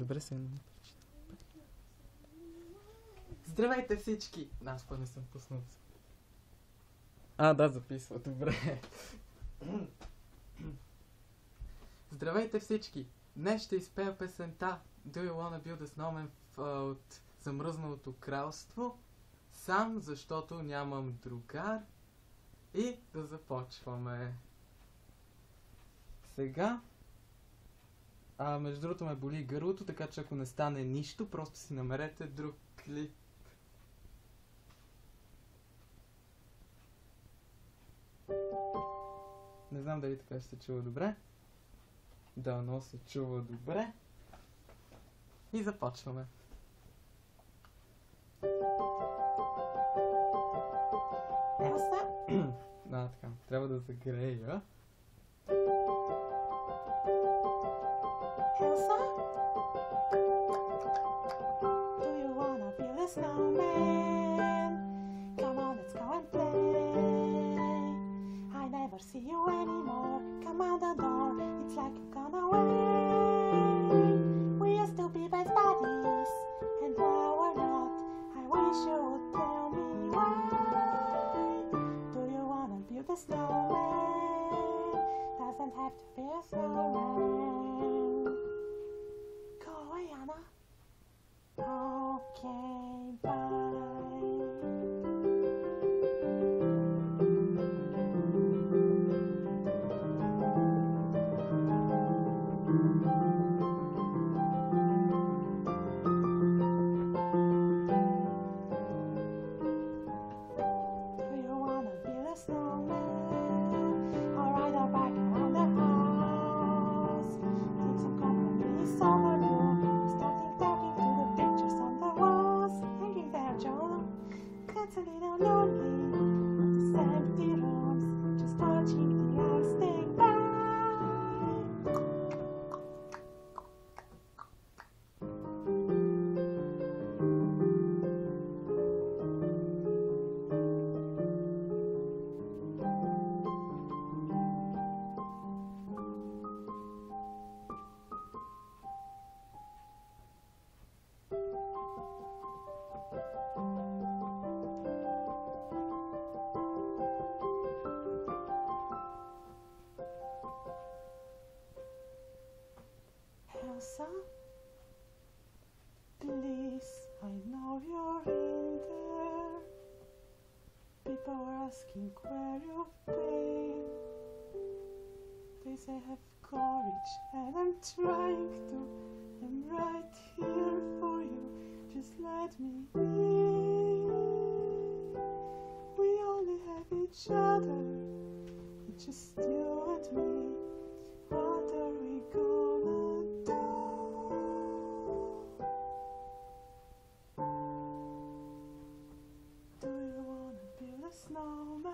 Добре се. Здравейте всички! Аз па не съм пуснал. Да, записва. Добре. Здравейте всички! Днес ще изпея песента Do You Wanna Build a Snowman от Замръзналото кралство. Сам, защото нямам другар. И да започваме. Сега. Между другото ме боли гърлото, така че ако не стане нищо, просто си намерете друг клип. Не знам дали така ще се чува добре. Да, но се чува добре. И започваме. Така, трябва да загрея. Elsa? Do you wanna build a snowman? Come on, let's go and play. I never see you anymore. Come out the door, it's like you've gone away. We used to be best buddies, and now we're not. I wish you would tell me why. Do you wanna build a snowman? Doesn't have to be a snowman. Go away, Anna. Okay, bye. Do you wanna build a snowman? I'll ride our bike around the house. Take some compromise over you. Starting talking to the pictures on the walls. Hanging there, Jonah. Gets a little lonely. But these empty rooms. Just watching the hours staying by. Elsa? Please, I know you're in there. People are asking where you've been. They say have courage, and I'm trying to. I'm right here for you. Just let me in. We only have each other. It's just you and me. What are we gonna do? Do you wanna build a snowman?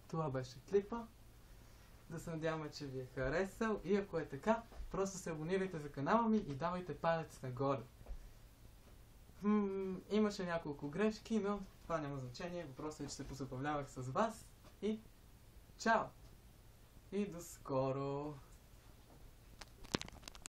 Това беше клипа. Да се надяваме, че ви е харесал. И ако е така, просто се абонирайте за канала ми и давайте палец нагоре. Имаше няколко грешки, но това няма значение. Въпросът е, че се позабавлявах с вас. И чао! И до скоро!